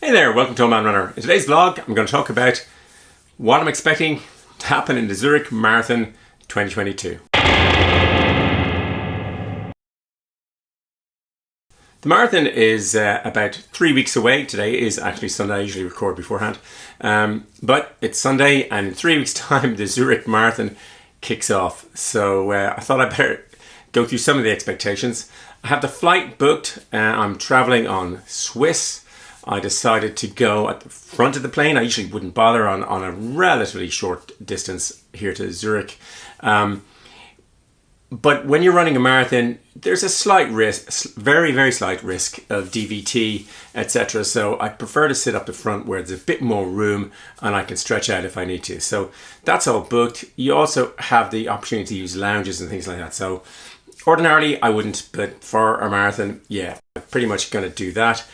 Hey there, welcome to Oldman Runner. In today's vlog, I'm going to talk about what I'm expecting to happen in the Zürich Marathon 2022. The marathon is about 3 weeks away. Today is actually Sunday. I usually record beforehand. But it's Sunday, and in 3 weeks' time, the Zürich Marathon kicks off. So I thought I'd better go through some of the expectations. I have the flight booked. I'm traveling on Swiss. I decided to go at the front of the plane. I usually wouldn't bother on a relatively short distance here to Zurich. But when you're running a marathon, there's a slight risk, very, very slight risk of DVT, etc. So I prefer to sit up the front where there's a bit more room and I can stretch out if I need to. So that's all booked. You also have the opportunity to use lounges and things like that. So ordinarily I wouldn't, but for a marathon, yeah, I'm pretty much going to do that.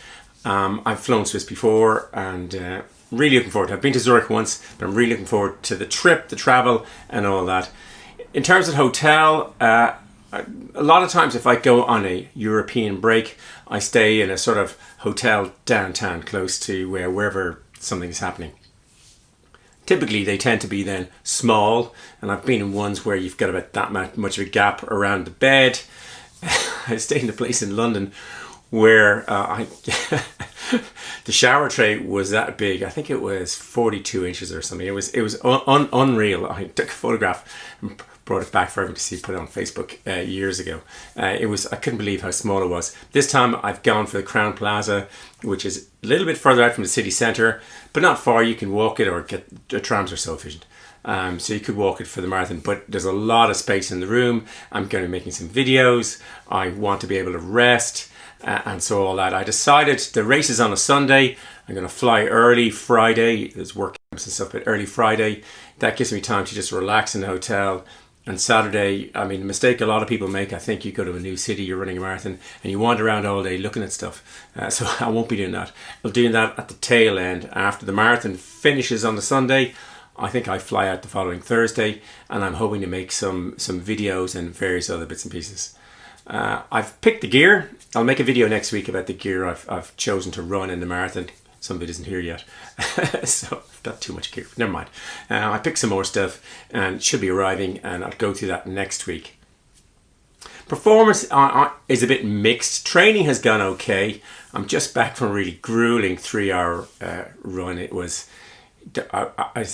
I've flown Swiss before and really looking forward to it. I've been to Zurich once, but I'm really looking forward to the trip, the travel and all that. In terms of hotel, a lot of times if I go on a European break, I stay in a sort of hotel downtown close to wherever something is happening. Typically they tend to be then small, and I've been in ones where you've got about that much of a gap around the bed. I stayed in a place in London where the shower tray was that big. I think it was 42 inches or something. It was unreal. I took a photograph and brought it back for everyone to see, put it on Facebook years ago. I couldn't believe how small it was. This time I've gone for the Crown Plaza, which is a little bit further out from the city centre, but not far. You can walk it, or the trams are so efficient. So you could walk it for the marathon, but there's a lot of space in the room. I'm going to be making some videos. I want to be able to rest. And so all that. I decided the race is on a Sunday. I'm going to fly early Friday. There's work and stuff, but early Friday. That gives me time to just relax in the hotel. And Saturday, I mean, the mistake a lot of people make, I think you go to a new city, you're running a marathon, and you wander around all day looking at stuff. So I won't be doing that. I'll be doing that at the tail end. After the marathon finishes on the Sunday, I think I fly out the following Thursday, and I'm hoping to make some videos and various other bits and pieces. I've picked the gear. I'll make a video next week about the gear I've chosen to run in the marathon. Some of it isn't here yet. So I've got too much gear. Never mind. I picked some more stuff and it should be arriving, and I'll go through that next week. Performance is a bit mixed. Training has gone okay. I'm just back from a really grueling 3-hour run. It was... I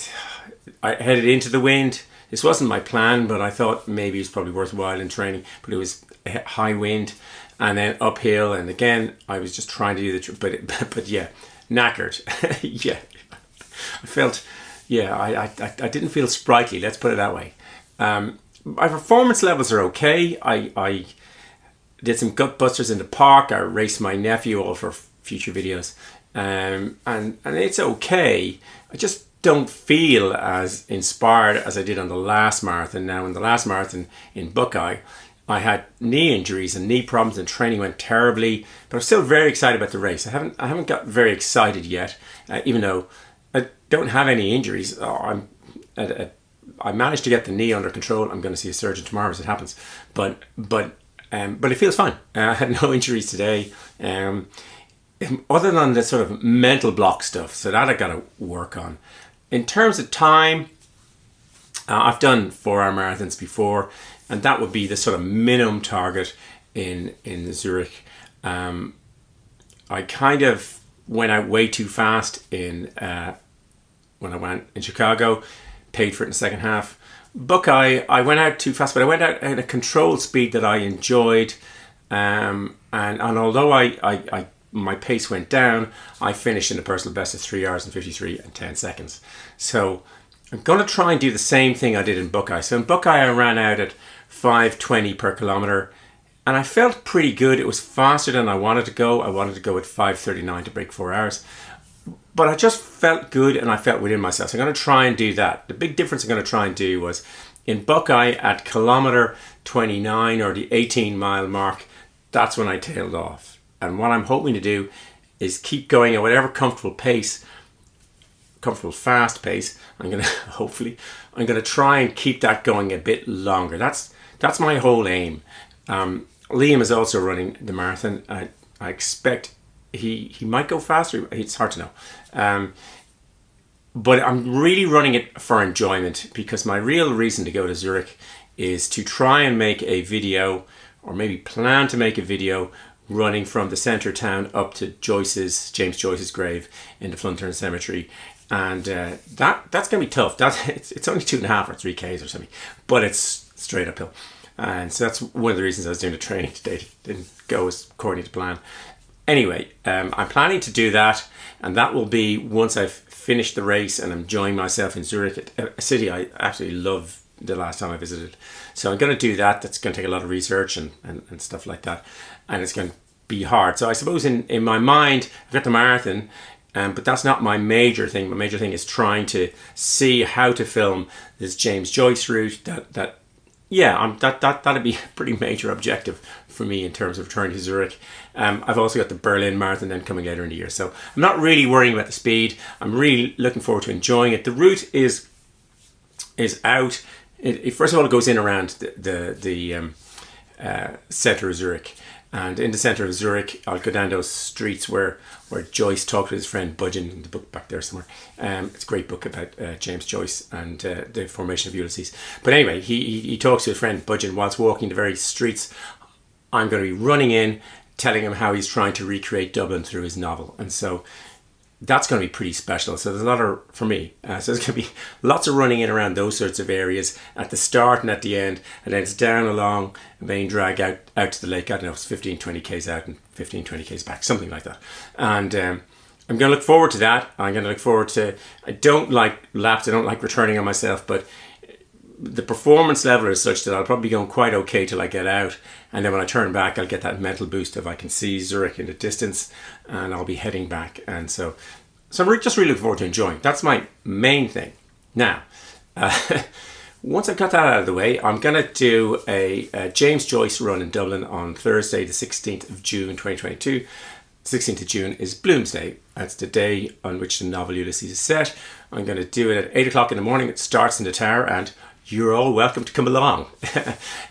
headed into the wind. This wasn't my plan, but I thought maybe it's probably worthwhile in training. But it was high wind and then uphill, and again I was just trying to do the but yeah, knackered. Yeah, I felt, yeah, I didn't feel sprightly, let's put it that way. My performance levels are okay. I did some gut busters in the park. I raced my nephew, all for future videos, and it's okay. I just don't feel as inspired as I did on the last marathon. Now, in the last marathon in Buckeye, I had knee injuries and knee problems, and training went terribly, but I'm still very excited about the race. I haven't got very excited yet, even though I don't have any injuries. I managed to get the knee under control. I'm going to see a surgeon tomorrow as it happens, but it feels fine. I had no injuries today, other than the sort of mental block stuff. So that I got to work on. In terms of time, I've done 4-hour marathons before, and that would be the sort of minimum target in Zurich. I kind of went out way too fast when I went in Chicago, paid for it in the second half. Buckeye, I went out too fast, but I went out at a controlled speed that I enjoyed, and although my pace went down, I finished in a personal best of 3 hours and 53 and 10 seconds. So I'm going to try and do the same thing I did in Buckeye. So in Buckeye, I ran out at 5:20 per kilometer, and I felt pretty good. It was faster than I wanted to go. I wanted to go at 5:39 to break 4 hours. But I just felt good, and I felt within myself. So I'm going to try and do that. The big difference I'm going to try and do was in Buckeye at kilometer 29, or the 18-mile mark, that's when I tailed off. And what I'm hoping to do is keep going at whatever comfortable fast pace. I'm going to try and keep that going a bit longer. That's my whole aim. Liam is also running the marathon. I expect he might go faster. It's hard to know. But I'm really running it for enjoyment, because my real reason to go to Zurich is to try and make a video, or maybe plan to make a video, running from the centre of town up to James Joyce's grave in the Flunturn Cemetery. And that's going to be tough. It's only 2.5 or 3 Ks or something, but it's straight uphill. And so that's one of the reasons I was doing the training today. It didn't go according to plan. Anyway, I'm planning to do that, and that will be once I've finished the race and I'm enjoying myself in Zurich, a city I absolutely love the last time I visited. So I'm going to do that. That's going to take a lot of research and stuff like that, and it's going to be hard. So I suppose in my mind, I've got the marathon, but that's not my major thing. My major thing is trying to see how to film this James Joyce route. That'd be a pretty major objective for me in terms of returning to Zurich. I've also got the Berlin Marathon then coming later in the year, so I'm not really worrying about the speed. I'm really looking forward to enjoying it. The route is out. It first of all, it goes in around the centre of Zurich, and in the centre of Zurich, I'll go down those streets where Joyce talked to his friend Budgeon, in the book back there somewhere. It's a great book about James Joyce and the formation of Ulysses. But anyway, he talks to his friend Budgeon whilst walking the very streets I'm going to be running in, telling him how he's trying to recreate Dublin through his novel. And so that's going to be pretty special. So there's a lot of, for me, so there's going to be lots of running in around those sorts of areas at the start and at the end, and then it's down along a main drag out to the lake. I don't know, it's 15, 20 Ks out and 15, 20 Ks back, something like that. And I'm going to look forward to that. I'm going to look forward to, I don't like laps, I don't like returning on myself, but the performance level is such that I'll probably be going quite okay till I get out, and then when I turn back I'll get that mental boost if I can see Zurich in the distance, and I'll be heading back. And so I'm just really looking forward to enjoying. That's my main thing. Now, once I've got that out of the way, I'm going to do a James Joyce run in Dublin on Thursday the 16th of June 2022. 16th of June is Bloomsday. That's the day on which the novel Ulysses is set. I'm going to do it at 8 o'clock in the morning. It starts in the Tower, and you're all welcome to come along.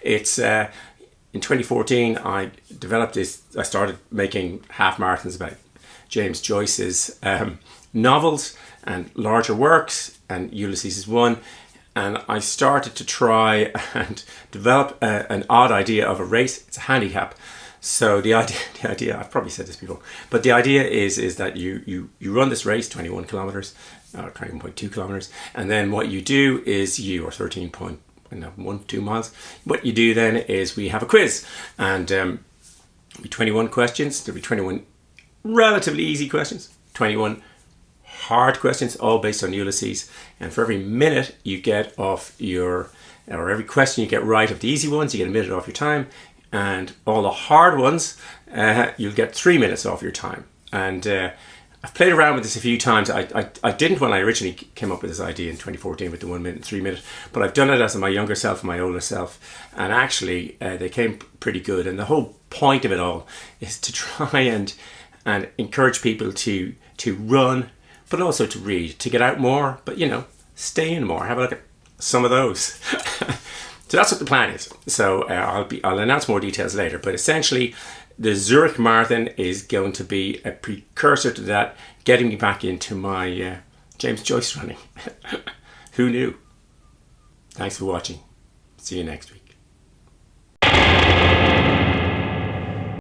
It's in 2014 I developed this. I started making half marathons about James Joyce's novels and larger works, and Ulysses is one. And I started to try and develop an odd idea of a race. It's a handicap. So the idea, I've probably said this before, but the idea is that you run this race, 21 kilometers, or 21.2 kilometers, and then what you do is or 13.2 miles. What you do then is we have a quiz, and there'll be 21 questions. There'll be 21 relatively easy questions, 21 hard questions, all based on Ulysses. And for every minute you get off or every question you get right of the easy ones, you get a minute off your time. And all the hard ones, you'll get 3 minutes off your time. And I've played around with this a few times. I didn't when I originally came up with this idea in 2014 with the 1 minute and 3 minute, but I've done it as my younger self and my older self, and actually they came pretty good. And the whole point of it all is to try and encourage people to run, but also to read, to get out more, but stay in more. Have a look at some of those. So that's what the plan is. So I'll announce more details later, but essentially the Zurich Marathon is going to be a precursor to that, getting me back into my James Joyce running. Who knew? Thanks for watching. See you next week.